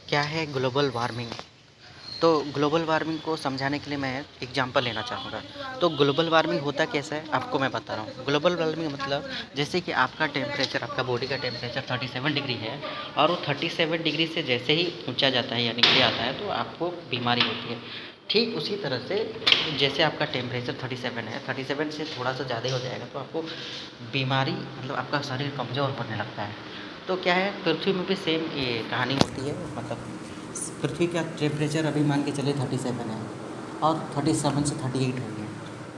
क्या है global warming? तो ग्लोबल वार्मिंग को समझाने के लिए मैं एग्जांपल लेना चाहूँगा। तो ग्लोबल वार्मिंग होता कैसा है आपको मैं बता रहा हूँ। ग्लोबल वार्मिंग मतलब जैसे कि आपका टेम्परेचर, आपका बॉडी का टेम्परेचर 37 डिग्री है और वो 37 डिग्री से जैसे ही ऊंचा जाता है या नीचे आता है तो आपको बीमारी होती है। ठीक उसी तरह से जैसे आपका टेम्परेचर 37 है, 37 से थोड़ा सा ज़्यादा हो जाएगा तो आपको बीमारी मतलब आपका शरीर कमज़ोर होने लगता है। तो क्या है, पृथ्वी में भी सेम ये कहानी होती है। मतलब पृथ्वी का टेम्परेचर अभी मान के चलिए 37 है और 37 से 38 हो गया।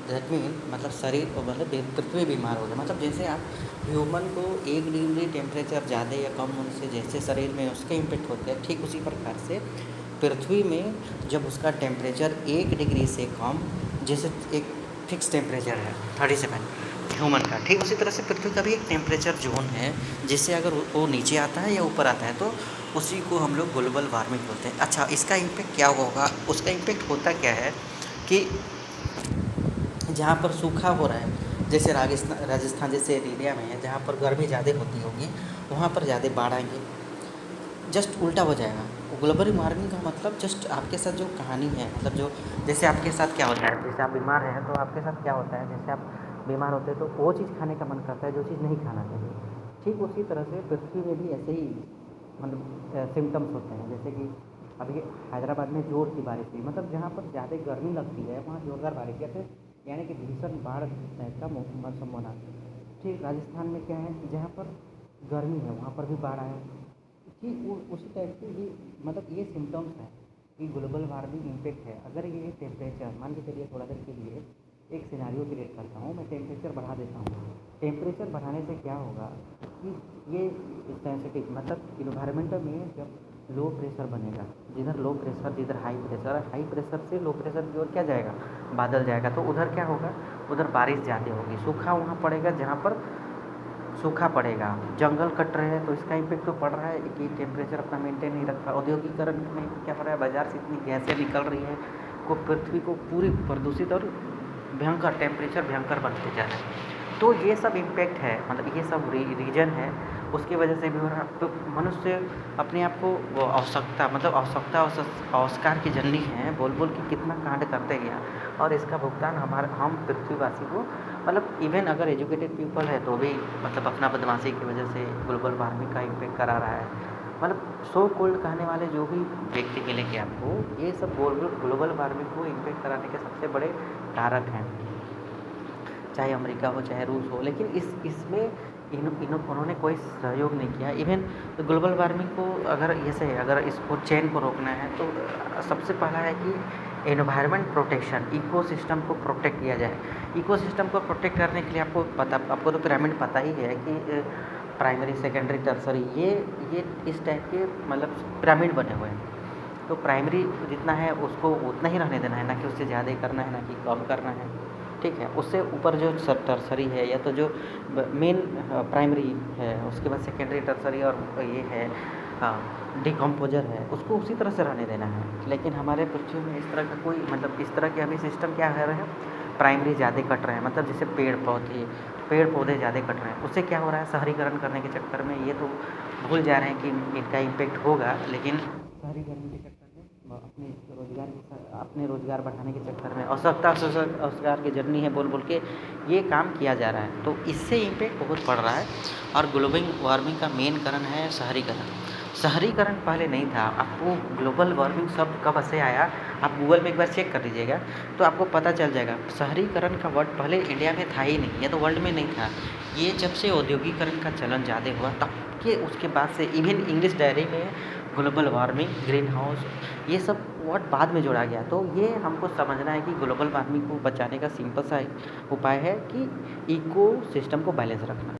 दैट मीन मतलब शरीर को मतलब पृथ्वी बीमार हो गया। मतलब जैसे आप ह्यूमन को 1 डिग्री टेम्परेचर ज़्यादा या कम होने से जैसे शरीर में उसके इम्पेक्ट होते हैं, ठीक उसी प्रकार से पृथ्वी में जब उसका टेम्परेचर 1 डिग्री से कम, जैसे एक फिक्स टेम्परेचर है 37 ह्यूमन का, ठीक उसी तरह से पृथ्वी का भी एक टेम्परेचर जोन है जिससे अगर वो नीचे आता है या ऊपर आता है तो उसी को हम लोग ग्लोबल वार्मिंग बोलते हैं। अच्छा, इसका इम्पेक्ट क्या होगा? उसका इम्पेक्ट होता क्या है कि जहाँ पर सूखा हो रहा है, जैसे राजस्थान जैसे एरिया में है जहाँ पर गर्मी ज़्यादा होती होगी, वहाँ पर ज़्यादा बाढ़ आएंगे। जस्ट उल्टा हो जाएगा। ग्लोबल वार्मिंग का मतलब जस्ट आपके साथ जो कहानी है, मतलब जो जैसे आपके साथ क्या होता है, जैसे आप बीमार हैं तो आपके साथ क्या होता है, जैसे आप बीमार होते हैं तो वो चीज़ खाने का मन करता है जो चीज़ नहीं खाना चाहिए। ठीक उसी तरह से पृथ्वी में भी ऐसे ही मतलब सिम्टम्स होते हैं। जैसे कि अभी हैदराबाद में जोर की बारिश हुई, मतलब जहाँ पर ज़्यादा गर्मी लगती है वहाँ जोरदार बारिश या फिर यानी कि भीषण बाढ़ टाइप का मौसम होना। ठीक राजस्थान में क्या है कि जहाँ पर गर्मी है वहाँ पर भी बाढ़ आया कि उसी टाइप के ये मतलब ये सिम्टम्स हैं कि ग्लोबल वार्मिंग इम्पेक्ट है। अगर ये टेम्परेचर मान के चलिए, थोड़ा देर के लिए एक सिनारियो क्रिएट करता हूँ, मैं टेम्परेचर बढ़ा देता हूँ। टेम्परेचर बढ़ाने से क्या होगा कि ये सेंसिटिव मतलब इन्वायरमेंट में जब लो प्रेशर बनेगा, जिधर लो प्रेशर जिधर हाई प्रेशर से लो प्रेशर की ओर क्या जाएगा, बादल जाएगा, तो उधर क्या होगा, उधर बारिश ज़्यादा होगी। सूखा वहाँ पड़ेगा जहाँ पर सूखा पड़ेगा, जंगल कट रहे हैं तो इसका इम्पेक्ट तो पड़ रहा है कि टेम्परेचर अपना मेंटेन नहीं रख पा। औद्योगिकरण में क्या हो रहा है, बाज़ार से इतनी गैसें निकल रही हैं को पृथ्वी को पूरी प्रदूषित और भयंकर टेम्परेचर भयंकर बनते जा रहा है। तो ये सब इम्पैक्ट है, मतलब ये सब रीजन है, उसकी वजह से भी हो रहा। तो मनुष्य अपने आप को वो आवश्यकता मतलब आवश्यकता की जननी है बोल बोल के कितना कांड करते गया और इसका भुगतान हम पृथ्वीवासी को मतलब इवन अगर एजुकेटेड पीपल है तो भी मतलब अपना बदमाशी की वजह से ग्लोबल वार्मिंग का इम्पेक्ट करा रहा है। मतलब सो कोल्ड कहने वाले जो भी व्यक्ति मिलेंगे आपको, ये सब ग्लोबल वार्मिंग को इम्पेक्ट कराने के सबसे बड़े कारक हैं, चाहे अमेरिका हो चाहे रूस हो। लेकिन इसमें उन्होंने कोई सहयोग नहीं किया। इवन ग्लोबल वार्मिंग को अगर इसको चेन को रोकना है तो सबसे पहला है कि एनवायरनमेंट प्रोटेक्शन, इकोसिस्टम को प्रोटेक्ट किया जाए। इकोसिस्टम को प्रोटेक्ट करने के लिए आपको तो पिरामिड पता ही है कि प्राइमरी सेकेंडरी टर्सरी ये इस टाइप के मतलब पिरामिड बने हुए हैं। तो प्राइमरी जितना है उसको उतना ही रहने देना है, ना कि उससे ज़्यादा करना है, ना कि कम करना है। ठीक है, उससे ऊपर जो टर्सरी है या तो जो मेन प्राइमरी है, उसके बाद सेकेंडरी टर्सरी और ये है डिकम्पोजर है, उसको उसी तरह से रहने देना है। लेकिन हमारे पृथ्वी में इस तरह का कोई मतलब इस तरह के अभी सिस्टम क्या है रहे हैं, प्राइमरी ज़्यादा कट रहे हैं, मतलब जैसे पेड़ पौधे ज़्यादा कट रहे हैं। उससे क्या हो रहा है, शहरीकरण करने के चक्कर में ये तो भूल जा रहे हैं कि इनका इम्पेक्ट होगा, लेकिन शहरीकरण के चक्कर में अपने रोज़गार बढ़ाने के चक्कर में रोज़गार की जर्नी है बोल बोल के ये काम किया जा रहा है। तो इससे इम्पेक्ट बहुत पड़ रहा है। और ग्लोबल वार्मिंग का मेन कारण है शहरीकरण। शहरीकरण पहले नहीं था। आपको ग्लोबल वार्मिंग शब्द कब से आया, आप गूगल में एक बार चेक कर लीजिएगा तो आपको पता चल जाएगा। शहरीकरण का वर्ड पहले इंडिया में था ही नहीं, या तो वर्ल्ड में नहीं था। ये जब से औद्योगिकरण का चलन ज़्यादा हुआ तब के उसके बाद से इवन इंग्लिश डायरी में ग्लोबल वार्मिंग, ग्रीन हाउस, ये सब वर्ड बाद में जोड़ा गया। तो ये हमको समझना है कि ग्लोबल वार्मिंग को बचाने का सिंपल सा उपाय है कि इको सिस्टम को बैलेंस रखना।